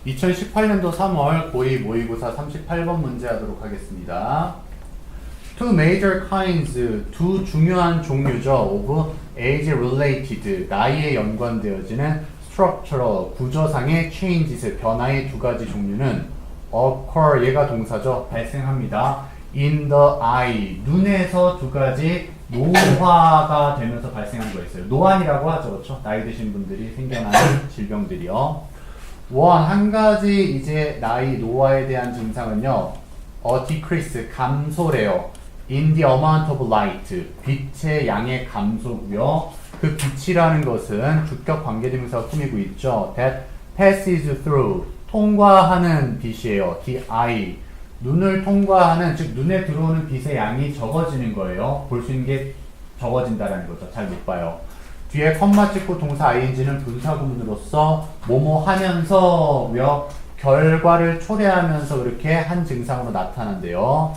2018년도 3월 고2 모의고사 38번 문제 하도록 하겠습니다. Two major kinds, 두 중요한 종류죠. of age related, 나이에 연관되어지는 structural, 구조상의 changes, 변화의 두 가지 종류는 occur, 얘가 동사죠. 발생합니다. in the eye, 눈에서 두 가지 노화가 되면서 발생한 거였어요. 노안이라고 하죠. 그렇죠? 나이 드신 분들이 생겨나는 질병들이요. 한 가지 이제 나이 노화에 대한 증상은요, decrease, 감소래요. in the amount of light, 빛의 양의 감소고요. 그 빛이라는 것은 주격 관계대명사가 꾸미고 있죠. that passes through, 통과하는 빛이에요. the eye, 눈을 통과하는, 즉 눈에 들어오는 빛의 양이 적어지는 거예요. 볼 수 있는 게 적어진다라는 거죠. 잘 못 봐요. 뒤에 컴마 찍고 동사 ing는 분사구문으로서 뭐뭐 하면서고요. 결과를 초래하면서 그렇게 한 증상으로 나타난대요.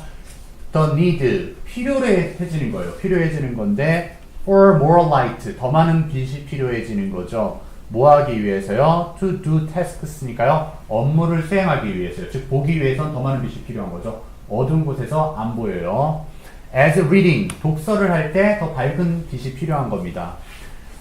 The need, 필요해지는 거예요. 필요해지는 건데 for more light, 더 많은 빛이 필요해지는 거죠. 뭐 하기 위해서요? To do tasks니까요. 업무를 수행하기 위해서요. 즉 보기 위해선 더 많은 빛이 필요한 거죠. 어두운 곳에서 안 보여요. As reading, 독서를 할 때 더 밝은 빛이 필요한 겁니다.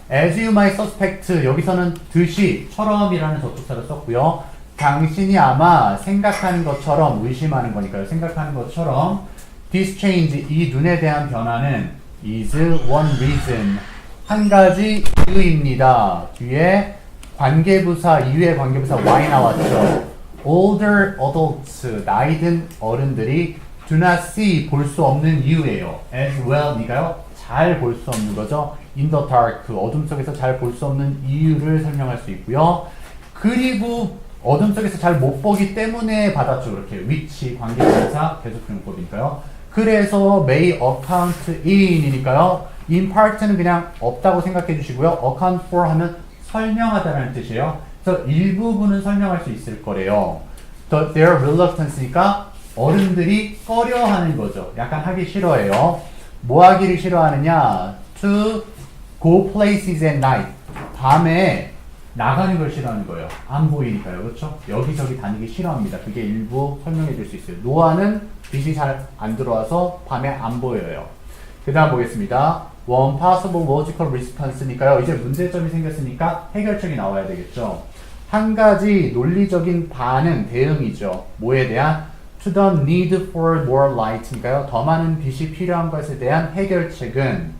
As you might suspect, 여기서는 듯이, 처럼이라는 접속사를 썼고요. 당신이 아마 생각하는 것처럼, 의심하는 거니까요. 생각하는 것처럼 this change, 이 눈에 대한 변화는 is one reason, 한 가지 이유입니다. 뒤에 관계부사, 이유의 관계부사 why 나왔죠. Older adults, 나이 든 어른들이 do not see, 볼 수 없는 이유예요. As well, 니까요? 잘 볼 수 없는 거죠. In the dark, 어둠 속에서 잘 볼 수 없는 이유를 설명할 수 있고요. 그리고 어둠 속에서 잘 못 보기 때문에 받았죠. 그렇게 which, 관계대명사, 계속용법이니까요. 그래서 may account in이니까요. in part는 그냥 없다고 생각해 주시고요. account for 하면 설명하다라는 뜻이에요. 그래서 일부분은 설명할 수 있을 거래요. their reluctance니까 어른들이 꺼려하는 거죠. 약간 하기 싫어해요. 뭐 하기를 싫어하느냐? To go places at night. 밤에 나가는 걸 싫어하는 거예요. 안 보이니까요. 그렇죠? 여기저기 다니기 싫어합니다. 그게 일부 설명해 줄 수 있어요. 노안은 빛이 잘 안 들어와서 밤에 안 보여요. 그 다음 보겠습니다. One possible logical response니까요. 이제 문제점이 생겼으니까 해결책이 나와야 되겠죠. 한 가지 논리적인 반응, 대응이죠. 뭐에 대한? To the need for more light니까요. 더 많은 빛이 필요한 것에 대한 해결책은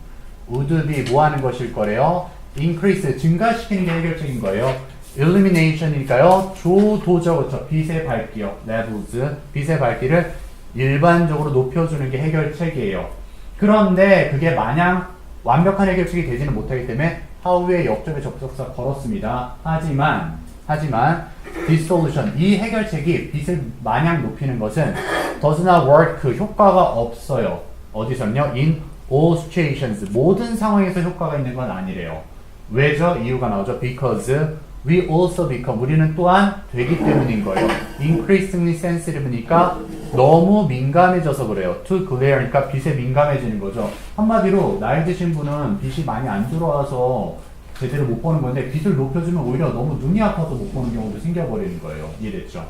would be 뭐 하는 것일 거래요? increase, 증가시키는 게 해결책인 거예요. illumination이니까요. 조도저, 그렇죠. 빛의 밝기요. levels, 빛의 밝기를 일반적으로 높여주는 게 해결책이에요. 그런데 그게 마냥 완벽한 해결책이 되지는 못하기 때문에 how의 역접의 접속사 걸었습니다. 하지만 this solution, 이 해결책이 빛을 마냥 높이는 것은 does not work, 효과가 없어요. 어디서는요? In all situations, 모든 상황에서 효과가 있는 건 아니래요. 왜죠? 이유가 나오죠. Because we also become, 우리는 또한 되기 때문인 거예요. Increasingly sensitive니까 너무 민감해져서 그래요. To glare니까 빛에 민감해지는 거죠. 한마디로 나이 드신 분은 빛이 많이 안 들어와서 제대로 못 보는 건데 빛을 높여주면 오히려 너무 눈이 아파서 못 보는 경우도 생겨버리는 거예요. 이해됐죠?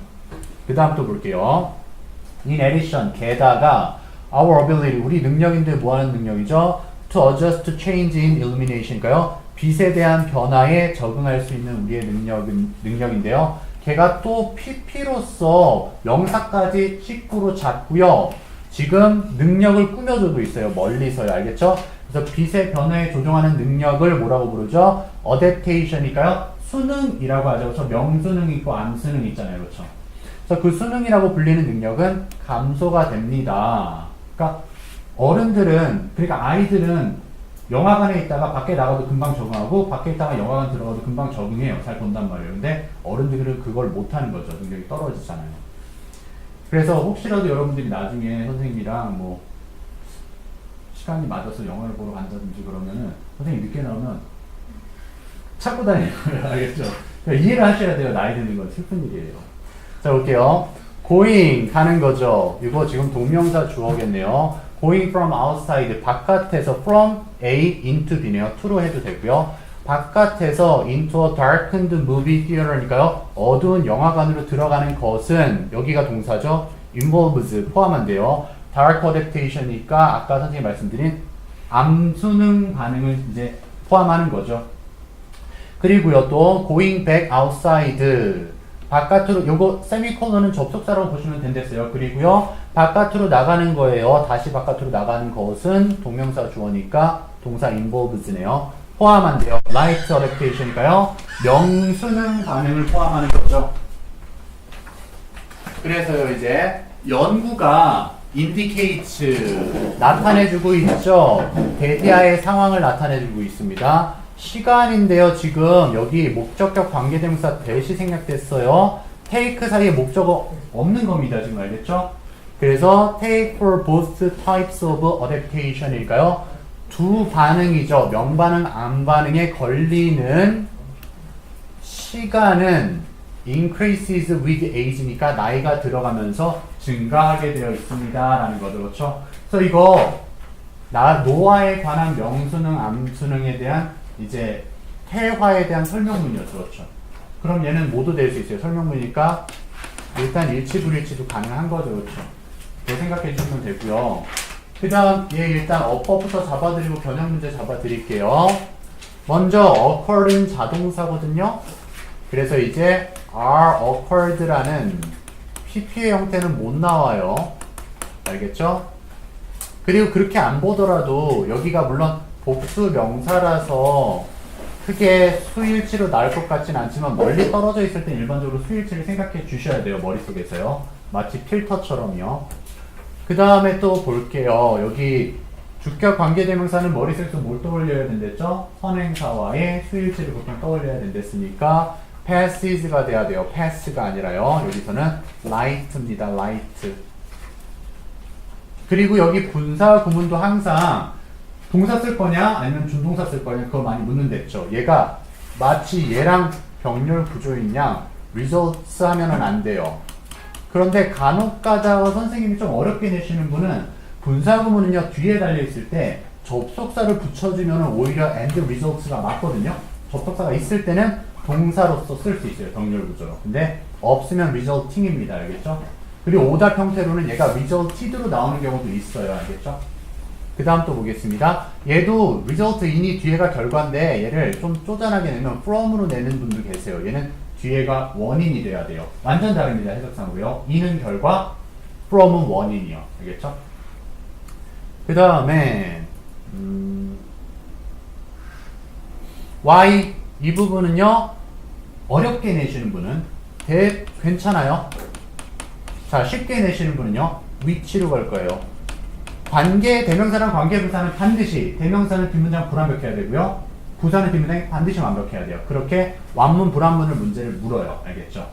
그 다음 또 볼게요. In addition, 게다가 our ability, 우리 능력인데 뭐하는 능력이죠? To adjust to change in illumination인가요? 빛에 대한 변화에 적응할 수 있는 우리의 능력인데요. 걔가 또 PP로서 명사까지 식구로 잡고요. 지금 능력을 꾸며주고 있어요. 멀리서요. 알겠죠? 그래서 빛의 변화에 조정하는 능력을 뭐라고 부르죠? adaptation이니까요. 수능이라고 하죠. 그렇죠? 명수능 있고 암수능 있잖아요. 그렇죠? 그래서 그 수능이라고 불리는 능력은 감소가 됩니다. 그러니까 어른들은, 그러니까 아이들은 영화관에 있다가 밖에 나가도 금방 적응하고 밖에 있다가 영화관 들어가도 금방 적응해요. 잘 본단 말이에요. 근데 어른들은 그걸 못하는 거죠. 능력이 떨어지잖아요. 그래서 혹시라도 여러분들이 나중에 선생님이랑 뭐 시간이 맞아서 영화를 보러 간다든지 그러면은 선생님 늦게 나오면 찾고 다니는 거예요. 알겠죠? 그러니까 이해를 하셔야 돼요. 나이 드는 건 슬픈 일이에요. 자, 볼게요. going, 가는 거죠. 이거 지금 동명사 주어겠네요. going from outside, 바깥에서 from A into B네요. to로 해도 되고요. 바깥에서 into a darkened movie theater니까요. 어두운 영화관으로 들어가는 것은 여기가 동사죠. involves 포함한대요. dark adaptation이니까 아까 선생님이 말씀드린 암수능 반응을 이제 포함하는 거죠. 그리고요 또 going back outside 바깥으로 요거 세미콜론은 접속사라고 보시면 된댔어요. 그리고요 바깥으로 나가는 거예요. 다시 바깥으로 나가는 것은 동명사 주어니까 동사 involves네요. 포함한대요. light adaptation이니까요 명수능 반응을 포함하는 거죠. 그래서요 이제 연구가 indicates 나타내주고 있죠. 대디아의 상황을 나타내주고 있습니다. 시간인데요. 지금 여기 목적격 관계대명사 대시 생략됐어요. take 사이에 목적어 없는 겁니다. 지금 알겠죠? 그래서 take for both types of adaptation일까요? 두 반응이죠. 명반응, 암반응에 걸리는 시간은 increases with age니까 나이가 들어가면서 증가하게 되어 있습니다. 라는 거죠. 그렇죠? 그래서 이거 노화에 관한 명수능, 암수능에 대한 이제 퇴화에 대한 설명문이었죠. 그렇죠? 그럼 얘는 모두 될 수 있어요. 설명문이니까 일단 일치 불일치도 가능한 거죠. 그렇죠? 그거 생각해 주시면 되고요. 그 다음 얘 일단 어법부터 잡아드리고 변형 문제 잡아드릴게요. 먼저 occur은 자동사거든요. 그래서 이제 are occurred라는 PP의 형태는 못 나와요. 알겠죠? 그리고 그렇게 안 보더라도 여기가 물론 복수 명사라서 크게 수일치로 나올 것 같진 않지만 멀리 떨어져 있을 땐 일반적으로 수일치를 생각해 주셔야 돼요. 머릿속에서요. 마치 필터처럼요. 그 다음에 또 볼게요. 여기 주격 관계대명사는 머릿속에서 뭘 떠올려야 된댔죠? 선행사와의 수일치를 보통 떠올려야 된댔으니까 passes가 돼야 돼요. pass가 아니라요. 여기서는 light입니다. light. 그리고 여기 분사 구문도 항상 동사 쓸 거냐 아니면 준동사 쓸 거냐 그거 많이 묻는댔죠. 얘가 마치 얘랑 병렬 구조인 양 results 하면은 안 돼요. 그런데 간혹 가다가 선생님이 좀 어렵게 내시는 분은 분사 구문은요 뒤에 달려 있을 때 접속사를 붙여주면 오히려 and results가 맞거든요. 접속사가 있을 때는 동사로서 쓸 수 있어요. 병렬 구조로. 근데 없으면 resulting입니다. 알겠죠? 그리고 오답 형태로는 얘가 resulted로 나오는 경우도 있어요. 알겠죠? 그 다음 또 보겠습니다. 얘도 result in이 뒤에가 결과인데 얘를 좀 쪼잔하게 내면 from으로 내는 분도 계세요. 얘는 뒤에가 원인이 돼야 돼요. 완전 다릅니다. 해석상으로요. in은 결과, from은 원인이요. 알겠죠? 그 다음에 y 이 부분은요 어렵게 내시는 분은 괜찮아요. 자 쉽게 내시는 분은요 위치로 갈 거예요. 관계 대명사랑 관계 부사는 반드시 대명사는 뒷문장 불완벽해야 되고요. 부사는 뒷문장이 반드시 완벽해야 돼요. 그렇게 완문 불완문을 문제를 물어요. 알겠죠?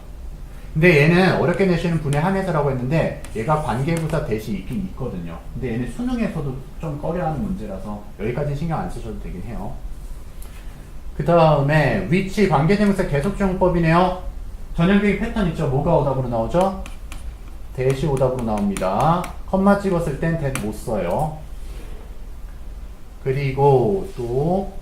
근데 얘는 어렵게 내시는 분에 한해서라고 했는데 얘가 관계 부사 대시 있긴 있거든요. 근데 얘는 수능에서도 좀 꺼려하는 문제라서 여기까지 신경 안 쓰셔도 되긴 해요. 그 다음에 위치 관계대명사 계속주용법이네요. 전형적인 패턴 있죠. 뭐가 오답으로 나오죠? 대시 오답으로 나옵니다. 컴마 찍었을 땐 that 못 써요. 그리고 또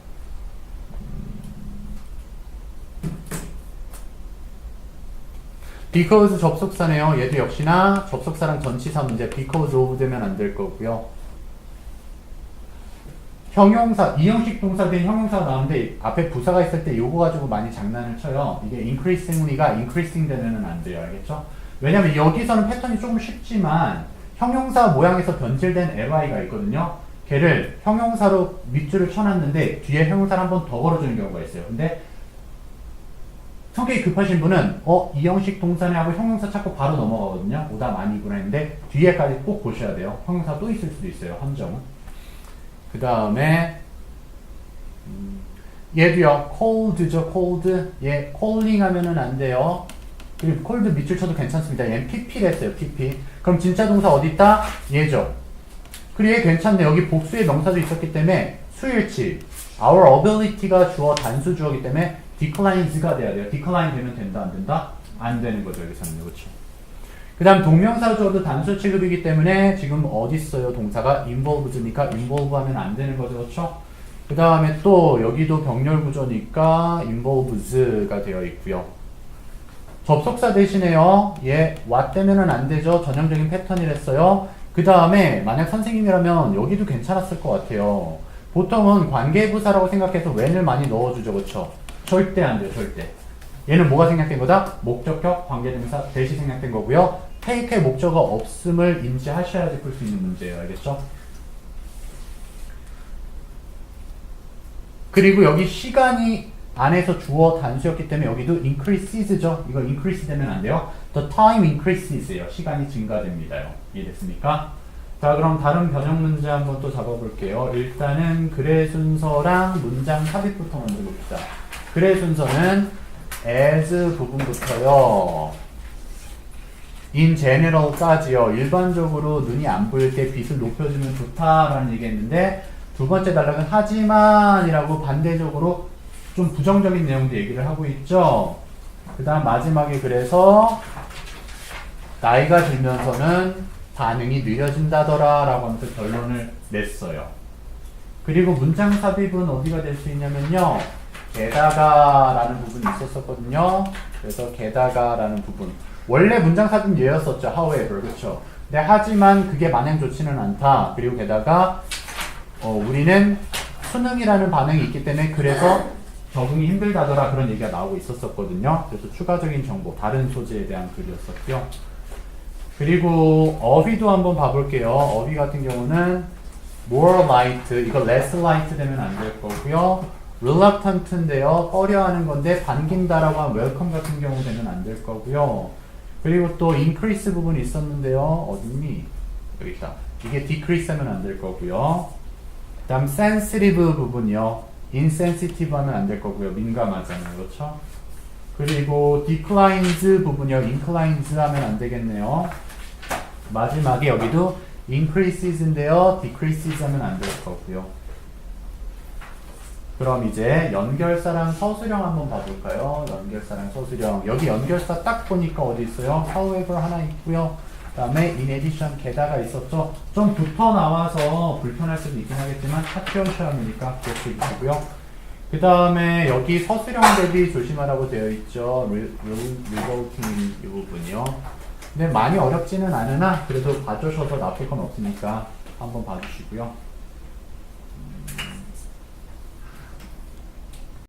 because 접속사네요. 얘도 역시나 접속사랑 전치사 문제 because of 되면 안 될 거고요. 형용사, 이형식 동사 된 형용사가 나오는데 앞에 부사가 있을 때 요거 가지고 많이 장난을 쳐요. 이게 increasing이가 increasing 되면은 안 돼요. 알겠죠? 왜냐면 여기서는 패턴이 조금 쉽지만 형용사 모양에서 변질된 ly가 있거든요. 걔를 형용사로 밑줄을 쳐놨는데 뒤에 형용사를 한 번 더 걸어주는 경우가 있어요. 근데 성격이 급하신 분은 이 형식 동사네 하고 형용사 찾고 바로 넘어가거든요. 오답 아니구나 했는데 뒤에까지 꼭 보셔야 돼요. 형용사 또 있을 수도 있어요. 함정은. 그 다음에 얘도요. cold죠. cold. 얘 calling 하면은 안 돼요. 그리고 cold 밑줄 쳐도 괜찮습니다. 얘는 pp를 했어요. pp. 그럼 진짜 동사 어디 있다? 얘죠. 그리고 얘 괜찮네. 여기 복수의 명사도 있었기 때문에 수일치. our ability가 주어 단수 주어기 때문에 declines가 돼야 돼요. decline 되면 된다 안 된다? 안 되는 거죠. 여기서는. 그렇죠. 그 다음 동명사 주어도 단수 취급이기 때문에 지금 어디 있어요? 동사가 involved니까 involve 하면 안 되는 거죠. 그렇죠? 그 다음에 또 여기도 병렬 구조니까 involves가 되어 있고요. 접속사 대신에요. 예, what 되면은 안 되죠. 전형적인 패턴이랬어요. 그 다음에 만약 선생님이라면 여기도 괜찮았을 것 같아요. 보통은 관계부사라고 생각해서 when을 많이 넣어주죠. 그쵸? 절대 안 돼요. 절대. 얘는 뭐가 생략된 거다? 목적격, 관계대명사, 대시 생략된 거고요. take의 목적어가 없음을 인지하셔야지 풀 수 있는 문제예요. 알겠죠? 그리고 여기 시간이 안에서 주어 단수였기 때문에 여기도 increases죠. 이거 increase 되면 안 돼요. The time increases예요. 시간이 증가됩니다요. 이해됐습니까? 자, 그럼 다른 변형 문제 한번 또 잡아볼게요. 일단은 글의 순서랑 문장 삽입부터 먼저 봅시다. 글의 순서는 as 부분부터요. in general까지요. 일반적으로 눈이 안 보일 때 빛을 높여주면 좋다라는 얘기했는데 두 번째 단락은 하지만이라고 반대적으로 좀 부정적인 내용도 얘기를 하고 있죠. 그 다음 마지막에 그래서 나이가 들면서는 반응이 느려진다더라 라고 하면서 결론을 냈어요. 그리고 문장 삽입은 어디가 될 수 있냐면요. 게다가 라는 부분이 있었거든요. 그래서 게다가 라는 부분. 원래 문장 삽입 얘였었죠. however. 그쵸? 근데 하지만 그게 마냥 좋지는 않다. 그리고 게다가 우리는 수능이라는 반응이 있기 때문에 그래서 적응이 힘들다더라 그런 얘기가 나오고 있었거든요. 그래서 추가적인 정보, 다른 소재에 대한 글이었었고요. 그리고 어휘도 한번 봐볼게요. 어휘 같은 경우는 more light, 이거 less light 되면 안 될 거고요. reluctant인데요. 꺼려하는 건데 반긴다라고 한 welcome 같은 경우 되면 안 될 거고요. 그리고 또 increase 부분이 있었는데요. 어딨니? 여기 있다. 이게 decrease 하면 안 될 거고요. 그 다음 sensitive 부분이요. insensitive 하면 안 될 거고요. 민감하잖아요. 그렇죠? 그리고 declines 부분이요. inclines 하면 안 되겠네요. 마지막에 여기도 increases인데요. decreases 하면 안 될 거고요. 그럼 이제 연결사랑 서술형 한번 봐볼까요? 연결사랑 서술형. 여기 연결사 딱 보니까 어디 있어요? however 하나 있고요. 그 다음에 in addition 게다가 있었죠. 좀 붙어 나와서 불편할 수도 있긴 하겠지만 학교 시험이니까 기억해 주시고요. 그 다음에 여기 서술형 대비 조심하라고 되어 있죠. revolting 이 부분이요. 근데 많이 어렵지는 않으나 그래도 봐주셔서 나쁠 건 없으니까 한번 봐주시고요.